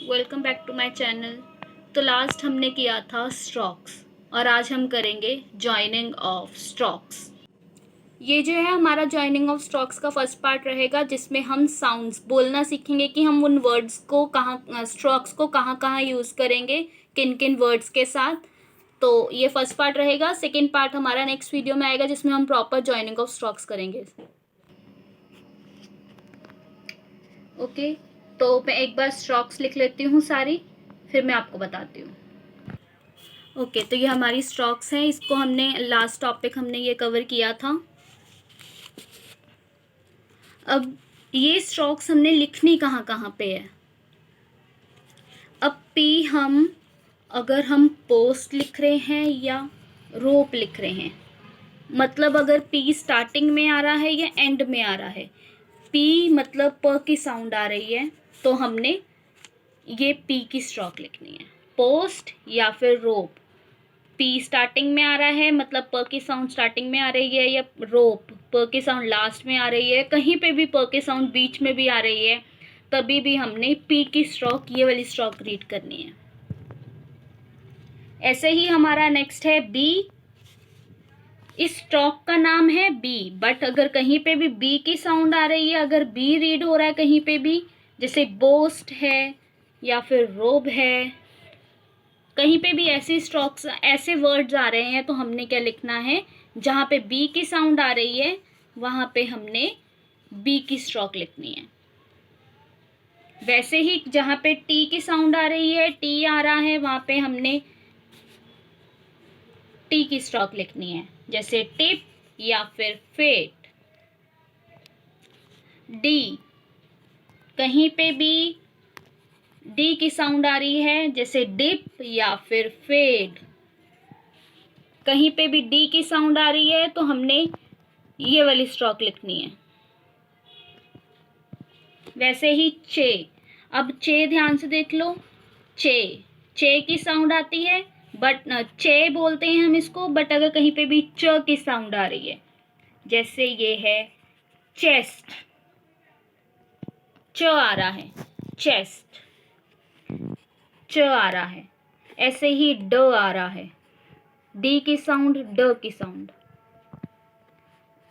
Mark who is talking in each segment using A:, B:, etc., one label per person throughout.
A: Welcome back to my channel. तो last हमने किया था स्ट्रोक्स और आज हम करेंगे जॉइनिंग ऑफ स्ट्रोक्स। ये जो है हमारा जॉइनिंग ऑफ स्ट्रोक्स का फर्स्ट पार्ट रहेगा, जिसमें हम साउंड्स बोलना सीखेंगे कि हम उन वर्ड्स को कहाँ, स्ट्रोक्स को कहाँ कहाँ यूज़ करेंगे, किन किन वर्ड्स के साथ। तो ये फर्स्ट पार्ट रहेगा। सेकेंड पार्ट हमारा नेक्स्ट वीडियो में आएगा, जिसमें हम प्रॉपर जॉइनिंग ऑफ स्ट्रोक्स करेंगे। ओके, तो मैं एक बार स्ट्रोक्स लिख लेती हूँ सारी, फिर मैं आपको बताती हूँ। ओके, तो ये हमारी स्ट्रोक्स हैं। इसको हमने लास्ट टॉपिक हमने ये कवर किया था। अब ये स्ट्रोक्स हमने लिखनी कहाँ कहाँ पे है। अब पी हम अगर हम पोस्ट लिख रहे हैं या रोप लिख रहे हैं, मतलब अगर पी स्टार्टिंग में आ रहा है या एंड में आ रहा है, पी मतलब प की साउंड आ रही है, तो हमने ये पी की स्ट्रोक लिखनी है। पोस्ट या फिर रोप, पी स्टार्टिंग में आ रहा है मतलब प की साउंड स्टार्टिंग में आ रही है, या रोप प की साउंड लास्ट में आ रही है, कहीं पे भी प की साउंड बीच में भी आ रही है, तभी भी हमने पी की स्ट्रोक, ये वाली स्ट्रोक रीड करनी है। ऐसे ही हमारा नेक्स्ट है बी। इस स्ट्रोक का नाम है बी, बट अगर कहीं पे भी बी की साउंड आ रही है, अगर बी रीड हो रहा है कहीं पे भी, जैसे बोस्ट है या फिर रोब है, कहीं पे भी ऐसी स्ट्रोक्स, ऐसे वर्ड्स आ रहे हैं, तो हमने क्या लिखना है, जहाँ पे बी की साउंड आ रही है वहाँ पे हमने बी की स्ट्रोक लिखनी है। वैसे ही जहाँ पे टी की साउंड आ रही है, टी आ रहा है, वहाँ पे हमने टी की स्ट्रोक लिखनी है, जैसे टिप या फिर फेट। डी, कहीं पे भी डी की साउंड आ रही है, जैसे डिप या फिर फेड। कहीं पे भी डी की साउंड आ रही है तो हमने ये वाली स्ट्रोक लिखनी है। वैसे ही चे, अब चे ध्यान से देख लो, चे, चे की साउंड आती है, बट चे बोलते हैं हम इसको, बट अगर कहीं पे भी च की साउंड आ रही है, जैसे ये है चेस्ट, च आ रहा है, चेस्ट, च आ रहा है। ऐसे ही ड आ रहा है, डी की साउंड, ड की साउंड।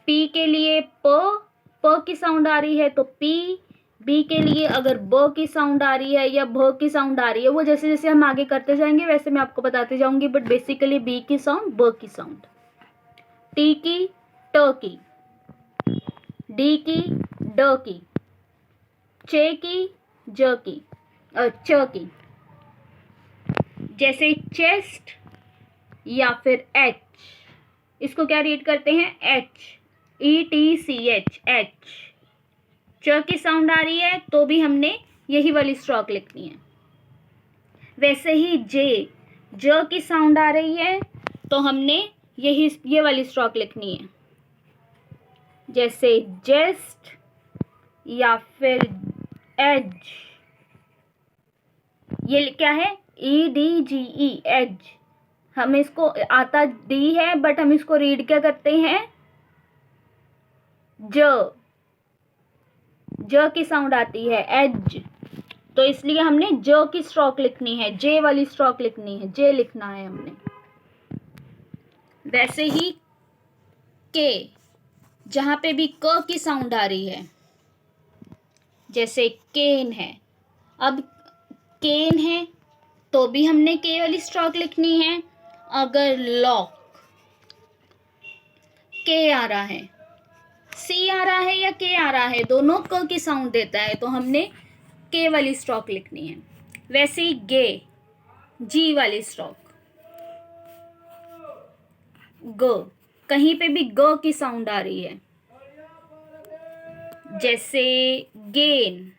A: पी के लिए प की साउंड आ रही है तो पी। बी के लिए अगर ब की साउंड आ रही है या भ की साउंड आ रही है, वो जैसे जैसे हम आगे करते जाएंगे वैसे मैं आपको बताती जाऊंगी, बट बेसिकली बी की साउंड, ब की साउंड। टी की, ट की, डी की, ड की, चे की, ज की, च की, जैसे चेस्ट या फिर एच, इसको क्या रीड करते हैं, एच, ETCH, एच। च की साउंड आ रही है तो भी हमने यही वाली स्ट्रोक लिखनी है। वैसे ही जे, ज की साउंड आ रही है तो हमने ये वाली स्ट्रोक लिखनी है, जैसे जेस्ट या फिर एज। ये क्या है, EDGE, एज। हम इसको आता डी है, बट हम इसको रीड क्या करते हैं, ज की साउंड आती है, एज। तो इसलिए हमने ज की स्ट्रोक लिखनी है, जे वाली स्ट्रोक लिखनी है, जे लिखना है हमने। वैसे ही के, जहां पे भी क की साउंड आ रही है, जैसे केन है, अब केन है तो भी हमने के वाली स्ट्रोक लिखनी है। अगर लॉक, के आ रहा है, सी आ रहा है या के आ रहा है, दोनों क की साउंड देता है, तो हमने के वाली स्ट्रोक लिखनी है। वैसे ही गे, जी वाली स्ट्रोक। ग, कहीं पे भी ग की साउंड आ रही है, जैसे गेन,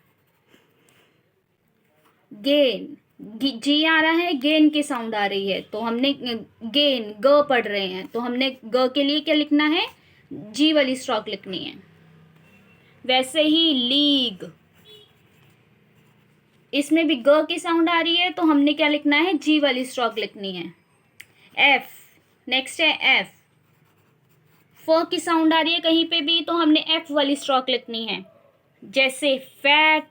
A: गेन, जी आ रहा है, गेन की साउंड आ रही है, तो हमने गेन, ग पढ़ रहे हैं तो हमने ग के लिए क्या लिखना है, जी वाली स्ट्रोक लिखनी है। वैसे ही लीग, इसमें भी ग की साउंड आ रही है तो हमने क्या लिखना है, जी वाली स्ट्रोक लिखनी है। एफ, नेक्स्ट है एफ, फ की साउंड आ रही है कहीं पे भी तो हमने एफ वाली स्ट्रोक लिखनी है, जैसे फैट,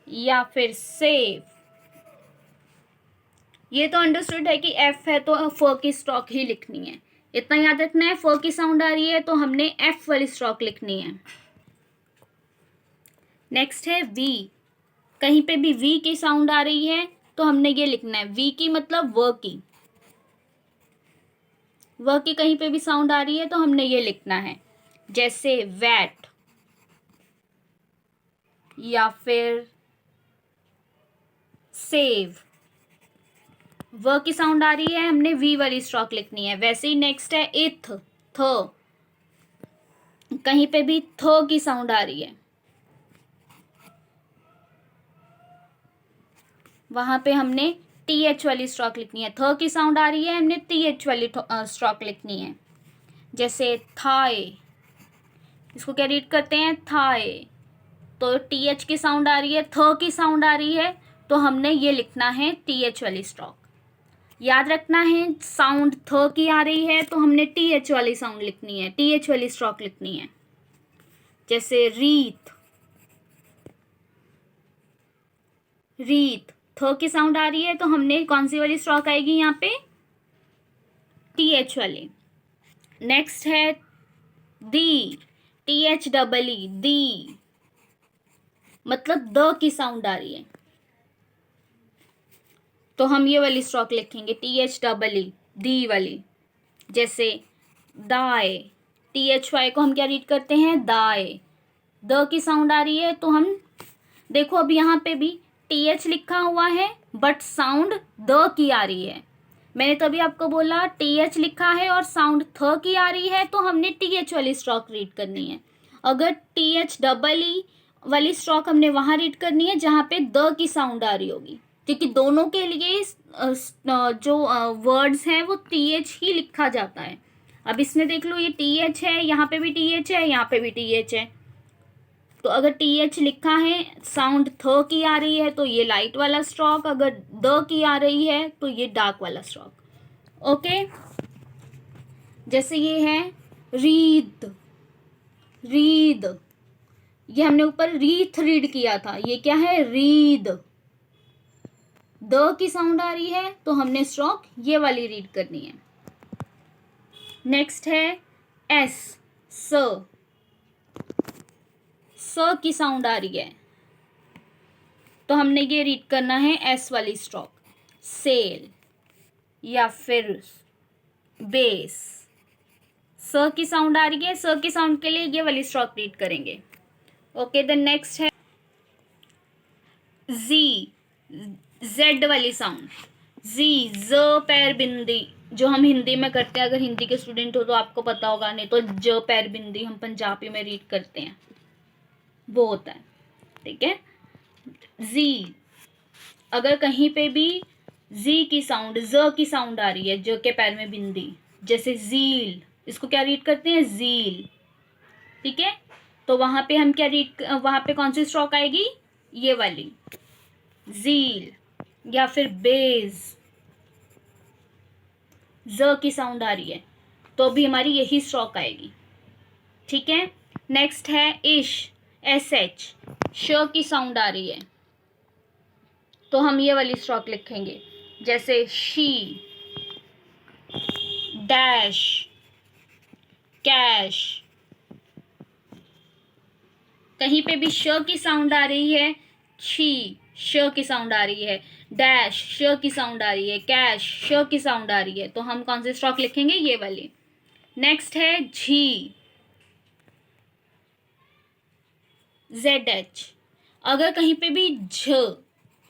A: या फिर सेव। ये तो अंडरस्टूड है कि एफ है तो फ की स्ट्रोक ही लिखनी है, इतना याद रखना है। फ की साउंड आ रही है तो हमने एफ वाली स्ट्रोक लिखनी है। नेक्स्ट है वी। कहीं पे भी वी की साउंड आ रही है तो हमने ये लिखना है, वी की मतलब व की। व की कहीं पे भी साउंड आ रही है तो हमने ये लिखना है, जैसे वैट या फिर सेव। व की साउंड आ रही है, हमने वी वाली स्ट्रोक लिखनी है। वैसे ही नेक्स्ट है इथ, थ। कहीं पे भी थ की साउंड आ रही है, वहां पे हमने टी एच वाली स्ट्रोक लिखनी है। थ की साउंड आ रही है, हमने टी एच वाली स्ट्रोक लिखनी है। जैसे थाए, इसको क्या रीड करते हैं, थाए। तो टी एच की साउंड आ रही है, थ की साउंड आ रही है, तो हमने ये लिखना है टी एच वाली स्ट्रोक। याद रखना है, साउंड थ की आ रही है तो हमने टी एच वाली साउंड लिखनी है, टी एच वाली स्ट्रोक लिखनी है। जैसे रीत, रीत। थ की साउंड आ रही है तो हमने कौन सी वाली स्ट्रोक आएगी यहाँ पे, टी एच वाली। नेक्स्ट है दी, टी एच डबल ई, दी। मतलब द की साउंड आ रही है तो हम ये वाली स्ट्रोक लिखेंगे, टी एच डबल ई, दी वाली। जैसे दाए, टी एच वाई को हम क्या रीड करते हैं, दाए। द की साउंड आ रही है तो हम देखो, अब यहाँ पे भी टी एच लिखा हुआ है बट साउंड द की आ रही है। मैंने तभी आपको बोला टी एच लिखा है और साउंड थ की आ रही है तो हमने टी एच वाली स्ट्रोक रीड करनी है। अगर टी एच डबल ई वाली स्ट्रोक हमने वहां रीड करनी है जहाँ पे द की साउंड आ रही होगी, क्योंकि दोनों के लिए जो वर्ड्स हैं वो टी एच ही लिखा जाता है। अब इसमें देख लो, ये टी एच है, यहाँ पे भी टी एच है, यहाँ पे भी टी एच है। तो अगर टी एच लिखा है, साउंड थ की आ रही है तो ये लाइट वाला स्ट्रोक, अगर द की आ रही है तो ये डार्क वाला स्ट्रोक। ओके, जैसे ये है रीद, रीद। ये हमने ऊपर रीथ रीड किया था, ये क्या है, रीद। द की साउंड आ रही है तो हमने स्ट्रोक ये वाली रीड करनी है। नेक्स्ट है एस, स। स की साउंड आ रही है तो हमने ये रीड करना है एस वाली स्ट्रोक, सेल या फिर बेस। स की साउंड आ रही है, स की साउंड के लिए ये वाली स्ट्रोक रीड करेंगे। ओके, देन नेक्स्ट है जी, जेड वाली साउंड, जी, ज पैर बिंदी, जो हम हिंदी में करते हैं। अगर हिंदी के स्टूडेंट हो तो आपको पता होगा, नहीं तो ज पैर बिंदी हम पंजाबी में रीड करते हैं, वो होता है। ठीक है, जी। अगर कहीं पे भी जी की साउंड, ज की साउंड आ रही है, ज के पैर में बिंदी, जैसे जील, इसको क्या रीड करते हैं, जील। ठीक है, तो वहां पे हम क्या रीड, वहां पे कौन सी स्ट्रोक आएगी, ये वाली, जील या फिर बेज। ज की साउंड आ रही है तो भी हमारी यही स्ट्रोक आएगी। ठीक है, नेक्स्ट है इश, एस एच। श की साउंड आ रही है तो हम ये वाली स्ट्रोक लिखेंगे, जैसे शी, डैश, कैश। कहीं पे भी श की साउंड आ रही है, शी, श की साउंड आ रही है, डैश, श की साउंड आ रही है, कैश, श की साउंड आ रही है, तो हम कौन सी स्ट्रोक लिखेंगे, ये वाली। नेक्स्ट है झी, जेड एच। अगर कहीं पे भी झ,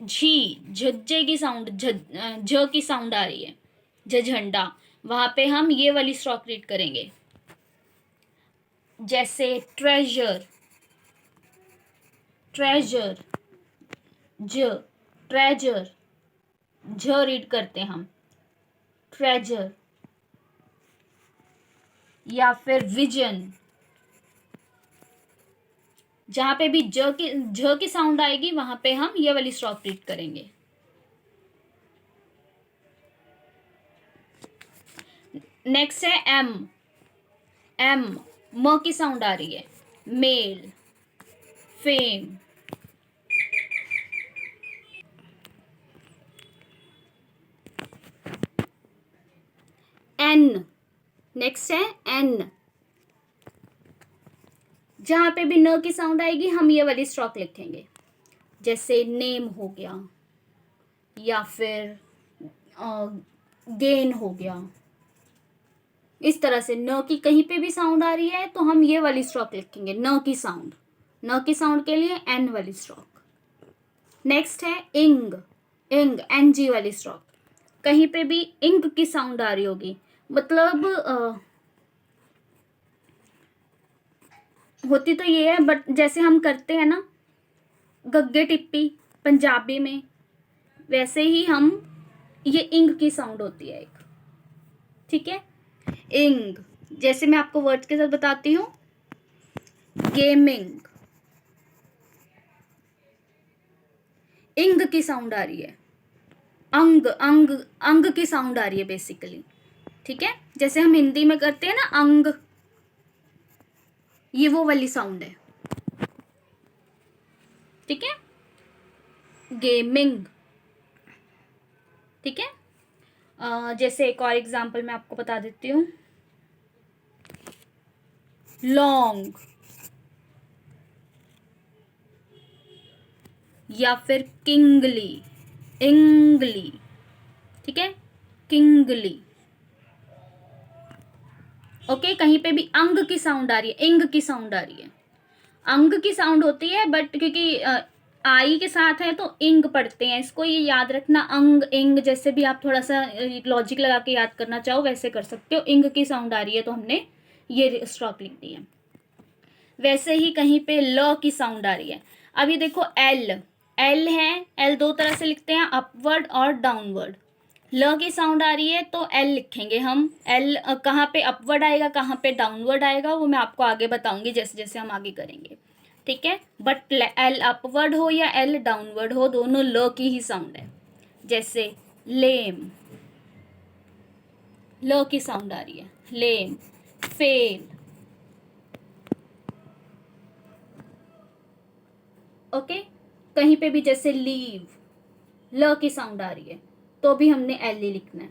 A: झी, झज्जे की साउंड, झ की साउंड आ रही है, झंडा, वहां पे हम ये वाली स्ट्रोक रीड करेंगे, जैसे ट्रेजर, ट्रेजर, ज, ट्रेजर, झ रीड करते हैं हम, ट्रेजर। या फिर विजन, जहां पे भी झ की साउंड आएगी वहां पे हम ये वाली स्ट्रोक रीड करेंगे। नेक्स्ट है एम, एम, म की साउंड आ रही है, मेल, फेम। एन, नेक्स्ट है एन। जहाँ पे भी न की साउंड आएगी हम ये वाली स्ट्रोक लिखेंगे, जैसे नेम हो गया या फिर गेन हो गया। इस तरह से न की कहीं पे भी साउंड आ रही है तो हम ये वाली स्ट्रोक लिखेंगे, न की साउंड। न की साउंड के लिए एन वाली स्ट्रोक। नेक्स्ट है इंग, इंग एन जी वाली स्ट्रोक। कहीं पे भी इंग की साउंड आ रही होगी, मतलब होती तो ये है बट जैसे हम करते हैं ना गग्गे टिप्पी पंजाबी में, वैसे ही हम ये इंग की साउंड होती है एक, ठीक है। इंग, जैसे मैं आपको वर्ड्स के साथ बताती हूँ, गेमिंग, इंग की साउंड आ रही है। अंग, अंग, अंग की साउंड आ रही है बेसिकली, ठीक है। जैसे हम हिंदी में करते हैं ना अंग, ये वो वाली साउंड है, ठीक है। गेमिंग, ठीक है। जैसे एक और एग्जांपल मैं आपको बता देती हूँ, लॉन्ग या फिर किंगली, इंगली, ठीक है, किंगली। ओके, कहीं पे भी अंग की साउंड आ रही है, इंग की साउंड आ रही है। अंग की साउंड होती है बट क्योंकि आई के साथ है तो इंग पढ़ते हैं, इसको ये याद रखना। अंग इंग जैसे भी आप थोड़ा सा लॉजिक लगा के याद करना चाहो वैसे कर सकते हो। इंग की साउंड आ रही है तो हमने ये स्ट्रोक लिख दी है। वैसे ही कहीं पे ल की साउंड आ रही है। अभी देखो एल, एल है, एल दो तरह से लिखते हैं, अपवर्ड और डाउनवर्ड। ल की साउंड आ रही है तो एल लिखेंगे हम। एल कहाँ पे अपवर्ड आएगा कहाँ पे डाउनवर्ड आएगा वो मैं आपको आगे बताऊंगी जैसे जैसे हम आगे करेंगे, ठीक है। बट एल अपवर्ड हो या एल डाउनवर्ड हो, दोनों ल की ही साउंड है। जैसे लेम, ल की साउंड आ रही है, लेम। Fail, okay. कहीं पे भी जैसे लीव, ल की साउंड आ रही है तो भी हमने एल ही लिखना है।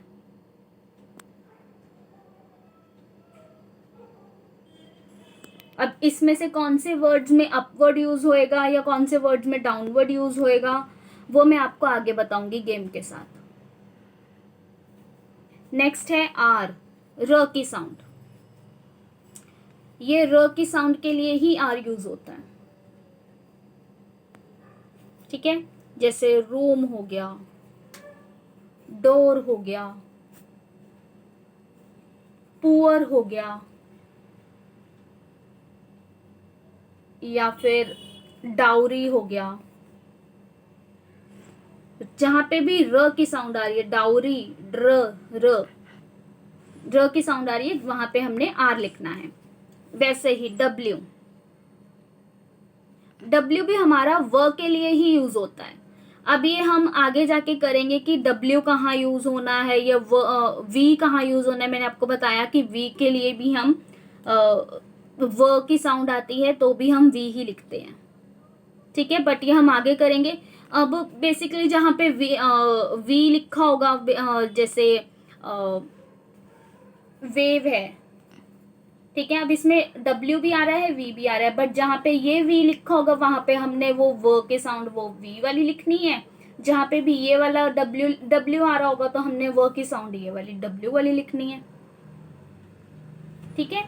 A: अब इसमें से कौन से वर्ड्स में अपवर्ड यूज होएगा या कौन से वर्ड्स में डाउनवर्ड यूज होएगा वो मैं आपको आगे बताऊंगी गेम के साथ। नेक्स्ट है आर, र की साउंड। ये र की साउंड के लिए ही आर यूज होता है, ठीक है। जैसे रूम हो गया, डोर हो गया, पुअर हो गया, या फिर डाउरी हो गया। जहां पे भी र की साउंड आ रही है, डाउरी, ड्र, र की साउंड आ रही है वहां पे हमने आर लिखना है। वैसे ही डब्ल्यू, डब्ल्यू भी हमारा व के लिए ही यूज होता है। अब ये हम आगे जाके करेंगे कि डब्ल्यू कहाँ यूज होना है या वी कहाँ यूज होना है। मैंने आपको बताया कि वी के लिए भी हम व की साउंड आती है तो भी हम वी ही लिखते हैं, ठीक है। बट ये हम आगे करेंगे। अब बेसिकली जहाँ पे वी लिखा होगा जैसे वेव है, ठीक है। अब इसमें डब्ल्यू भी आ रहा है वी भी आ रहा है बट जहाँ पे ये वी लिखा होगा वहां पे हमने वो व के साउंड वो वी वाली लिखनी है। जहाँ पे भी ये वाला डब्ल्यू डब्ल्यू आ रहा होगा तो हमने व की साउंड ये वाली डब्ल्यू वाली लिखनी है, ठीक है।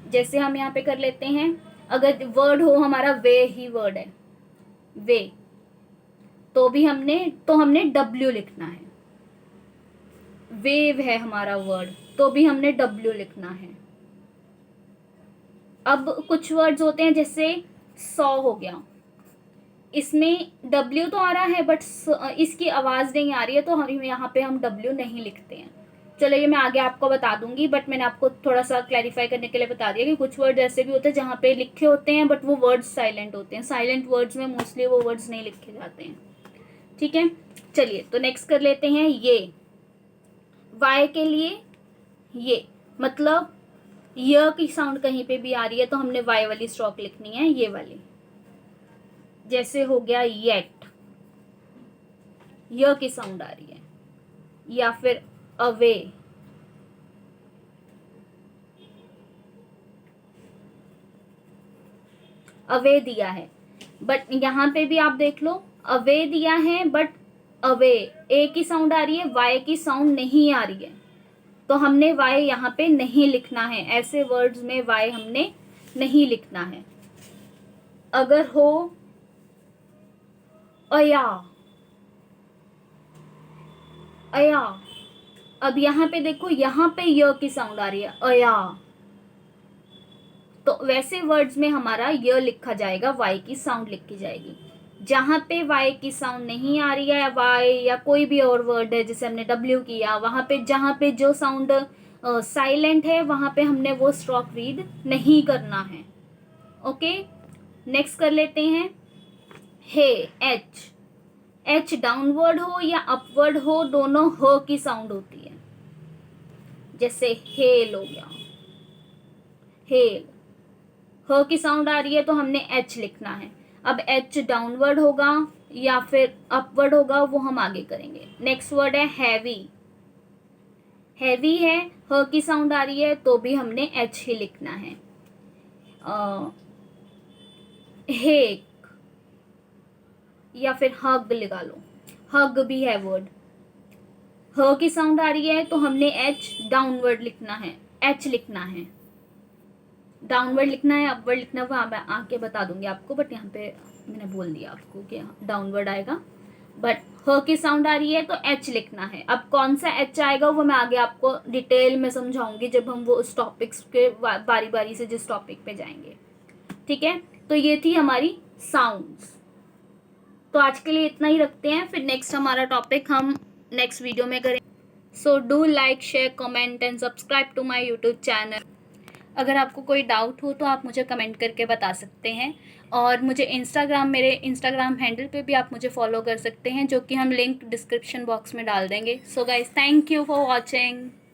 A: जैसे हम यहाँ पे कर लेते हैं, अगर वर्ड हो हमारा वे ही वर्ड है, वे, तो भी हमने डब्ल्यू लिखना है। वेव है हमारा वर्ड तो भी हमने डब्ल्यू लिखना है। अब कुछ वर्ड्स होते हैं जैसे सौ हो गया, इसमें डब्ल्यू तो आ रहा है बट इसकी आवाज नहीं आ रही है तो हम यहाँ पे हम डब्ल्यू नहीं लिखते हैं। चलो ये मैं आगे आपको बता दूंगी बट मैंने आपको थोड़ा सा क्लैरिफाई करने के लिए बता दिया कि कुछ वर्ड ऐसे भी होते हैं जहाँ पे लिखे होते हैं बट वो वर्ड्स साइलेंट होते हैं। साइलेंट वर्ड्स में मोस्टली वो वर्ड्स नहीं लिखे जाते हैं, ठीक है। चलिए तो नेक्स्ट कर लेते हैं ये, वाई के लिए ये, मतलब य की साउंड कहीं पे भी आ रही है तो हमने वाई वाली स्ट्रोक लिखनी है, ये वाली। जैसे हो गया येट, य की साउंड आ रही है, या फिर अवे, अवे दिया है, बट यहाँ पे भी आप देख लो अवे दिया है, बट अवे ए की साउंड आ रही है, वाई की साउंड नहीं आ रही है, तो हमने वाई यहाँ पे नहीं लिखना है। ऐसे वर्ड्स में वाई हमने नहीं लिखना है। अगर हो अया, अया, अब यहाँ पे देखो यहाँ पे य की साउंड आ रही है अया, तो वैसे वर्ड्स में हमारा य लिखा जाएगा, वाई की साउंड लिखी जाएगी। जहाँ पे वाई की साउंड नहीं आ रही है, वाई या कोई भी और वर्ड है जैसे हमने डब्ल्यू किया, वहाँ पे जहाँ पे जो साउंड साइलेंट है वहाँ पे हमने वो स्ट्रोक रीड नहीं करना है। ओके, नेक्स्ट कर लेते हैं हे, एच। एच डाउनवर्ड हो या अपवर्ड हो, दोनों ह की साउंड होती है। जैसे हेल हो गया, हेल, ह की साउंड आ रही है तो हमने एच लिखना है। अब एच डाउनवर्ड होगा या फिर अपवर्ड होगा वो हम आगे करेंगे। नेक्स्ट वर्ड है हैवी। हैवी है, ह की साउंड आ रही है तो भी हमने एच ही लिखना है। हेक या फिर हग लगा लो, हग भी है वर्ड, ह की साउंड आ रही है तो हमने एच डाउनवर्ड लिखना है, एच लिखना है। डाउनवर्ड लिखना है, अपवर्ड लिखना है, वो आके बता दूंगी आपको, बट यहाँ पे मैंने बोल दिया आपको कि डाउनवर्ड आएगा, बट ह की साउंड आ रही है तो एच लिखना है। अब कौन सा एच आएगा वो मैं आगे आपको डिटेल में समझाऊंगी जब हम वो उस टॉपिक्स के बारी बारी से जिस टॉपिक पे जाएंगे। ठीक है, तो ये थी हमारी साउंड्स। तो आज के लिए इतना ही रखते हैं, फिर नेक्स्ट हमारा टॉपिक हम नेक्स्ट वीडियो में करें। So do like, share, comment and subscribe to my YouTube channel. अगर आपको कोई डाउट हो तो आप मुझे कमेंट करके बता सकते हैं, और मुझे मेरे इंस्टाग्राम हैंडल पे भी आप मुझे फॉलो कर सकते हैं, जो कि हम लिंक डिस्क्रिप्शन बॉक्स में डाल देंगे। So guys, thank you for watching.